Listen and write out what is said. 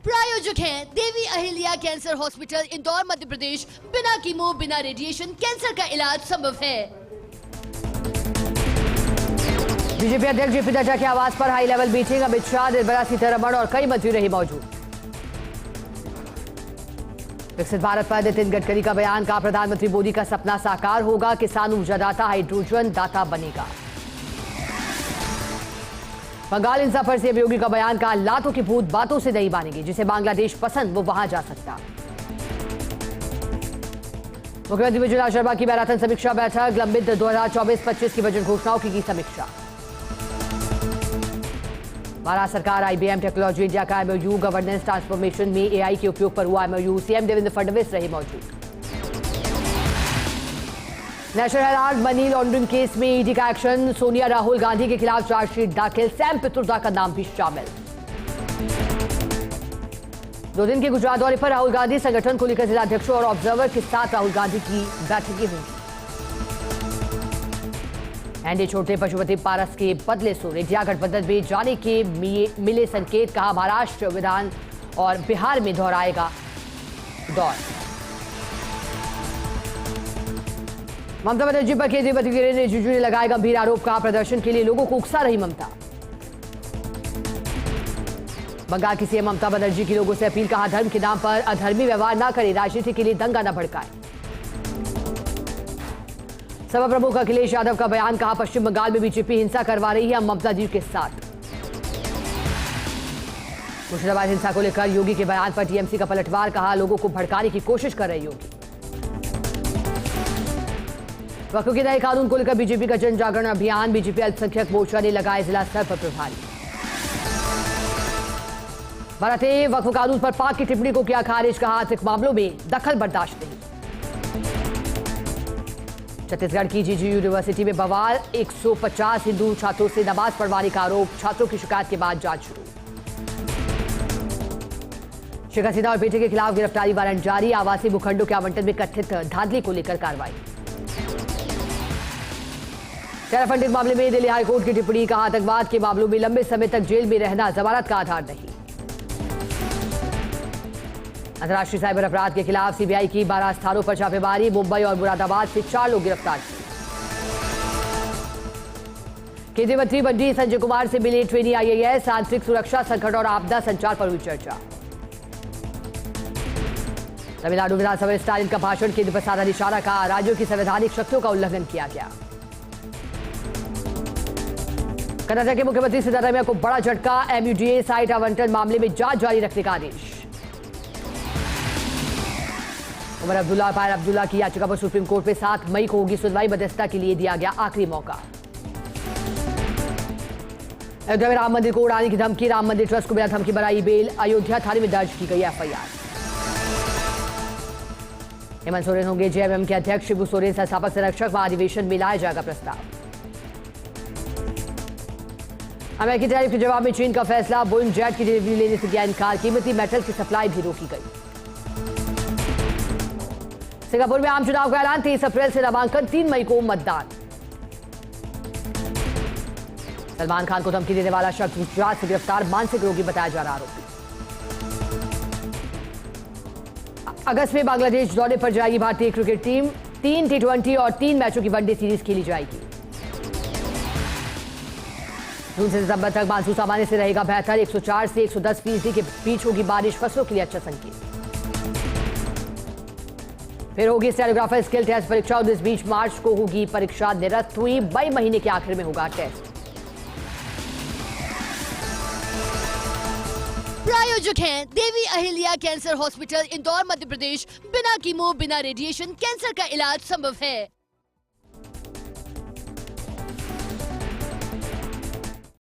प्रायोजक हैं Devi Ahilya cancer hospital, Indore, Madhya Pradesh. बिना कीमो, बिना रेडिएशन कैंसर का इलाज संभव है। बीजेपी अध्यक्ष जेपी नड्डा के आवास पर high level meeting. Amit Shah, Nirmala Sitharaman और कई मंत्री रहे मौजूद। विकसित भारत पर नितिन गडकरी का बयान। कहा, प्रधानमंत्री मोदी का सपना साकार होगा, किसान ऊर्जादाता हाइड्रोजन दाता बनेगा। बंगाल हिंसा पर सीएम योगी का बयान। कहा, लातों की भूत बातों से नहीं मानेगी, जिसे बांग्लादेश पसंद वो वहां जा सकता। मुख्यमंत्री मृदुला शर्मा की मैराथन समीक्षा बैठक। लंबित 2024-25 की बजट घोषणाओं की समीक्षा। महाराष्ट्र सरकार आईबीएम टेक्नोलॉजी इंडिया का एमओयू। गवर्नेंस ट्रांसफॉर्मेशन में एआई के उपयोग पर हुआ एमओयू। सीएम देवेंद्र फडणवीस रहे मौजूद। National Herald money laundering case में ईडी का एक्शन। सोनिया, राहुल गांधी के खिलाफ चार्जशीट दाखिल। सैम पित्रोदा का नाम भी शामिल। 2 दिन के गुजरात दौरे पर राहुल गांधी। संगठन को लेकर जिला अध्यक्षों और ऑब्जर्वर के साथ राहुल गांधी की बैठकें होंगी। एनडीए छोड़ते पशुपति पारस के बदले सुर। इंडिया गठबंधन में जाने के मिले संकेत। कहा, महाराष्ट्र विधान और बिहार में दोहराएगा दौर। ममता बनर्जी पर केंद्रीय मंत्री किरेन रिजिजू ने लगाया गंभीर आरोप। कहा, प्रदर्शन के लिए लोगों को उकसा रही ममता। बंगाल की सीएम ममता बनर्जी की लोगों से अपील। कहा, धर्म के नाम पर अधर्मी व्यवहार न करें, राजनीति के लिए दंगा न भड़काएं। सपा प्रमुख अखिलेश यादव का बयान। कहा, पश्चिम बंगाल में बीजेपी हिंसा करवा रही है, हम ममता जी के साथ। मुर्शिदाबाद हिंसा को लेकर योगी के बयान पर टीएमसी का पलटवार। कहा, लोगों को भड़काने की कोशिश कर रहे योगी। वक्फ के नए कानून को लेकर बीजेपी का जन जागरण अभियान। बीजेपी अल्पसंख्यक मोर्चा ने लगाए जिला स्तर पर प्रभारी। भारत ने वक्फ कानून पर पाक की टिप्पणी को किया खारिज। कहा, आर्थिक मामलों में दखल बर्दाश्त नहीं। छत्तीसगढ़ की जीजी यूनिवर्सिटी में बवाल। 150 हिंदू छात्रों से नमाज पढ़वाने का आरोप। छात्रों की शिकायत के बाद जांच शुरू। शेख हसीना और बेटे के खिलाफ गिरफ्तारी वारंट जारी। आवासीय भूखंडों के आवंटन में कथित धांधली को लेकर कार्रवाई। टेरर फंडिंग मामले में दिल्ली हाईकोर्ट की टिप्पणी। कहा, आतंकवाद के मामलों में लंबे समय तक जेल में रहना जमानत का आधार नहीं। अंतर्राष्ट्रीय साइबर अपराध के खिलाफ सीबीआई की 12 स्थानों पर छापेमारी। मुंबई और मुरादाबाद से 4 लोग गिरफ्तार किए। केंद्रीय मंत्री बंडी संजय कुमार से मिले ट्रेनी आईएएस। आंतरिक सुरक्षा, संकट और आपदा संचार पर हुई चर्चा। तमिलनाडु विधानसभा में स्टालिन का भाषण। केंद्र पर साधा निशाना। कहा, राज्यों की संवैधानिक शक्तियों का उल्लंघन किया गया। कर्नाटक के मुख्यमंत्री सिद्धरामैया को बड़ा झटका। एमयूडीए साइट आवंटन मामले में जांच जारी रखने का आदेश। उमर अब्दुल्ला, पायर अब्दुल्ला की याचिका पर सुप्रीम कोर्ट में 7 मई को होगी सुनवाई। मध्यस्थता के लिए दिया गया आखिरी मौका। अयोध्या में राम मंदिर को उड़ाने की धमकी। राम मंदिर ट्रस्ट को बिना धमकी बनाई बेल। अयोध्या थाने में दर्ज की गई एफआईआर। हेमंत सोरेन होंगे जेएमएम के अध्यक्ष। शिबू सोरेन संस्थापक संरक्षक। महाधिवेशन में लाया जाएगा प्रस्ताव। अमेरिकी टैरिफ के जवाब में चीन का फैसला। बोइंग जेट की डिलीवरी लेने से किया इनकार। कीमती मेटल की सप्लाई भी रोकी गई। सिंगापुर में आम चुनाव का ऐलान। 30 अप्रैल से नामांकन, 3 मई को मतदान। सलमान खान को धमकी देने वाला शख्स गुजरात से गिरफ्तार। मानसिक रोगी बताया जा रहा आरोपी। अगस्त में बांग्लादेश दौरे पर जाएगी भारतीय क्रिकेट टीम। 3 T20 और 3 मैचों की वनडे सीरीज खेली जाएगी। जून से सितंबर तक मानसून सामान्य से रहेगा बेहतर। 104 से 110% के बीच होगी बारिश। फसलों के लिए अच्छा संकेत। फिर होगी स्टेनोग्राफर स्किल टेस्ट परीक्षा। 19-20 मार्च को होगी परीक्षा निरस्त हुई। मई महीने के आखिर में होगा टेस्ट। प्रायोजक हैं देवी अहिल्या कैंसर हॉस्पिटल, इंदौर, मध्य प्रदेश। बिना कीमो, बिना रेडिएशन कैंसर का इलाज संभव है।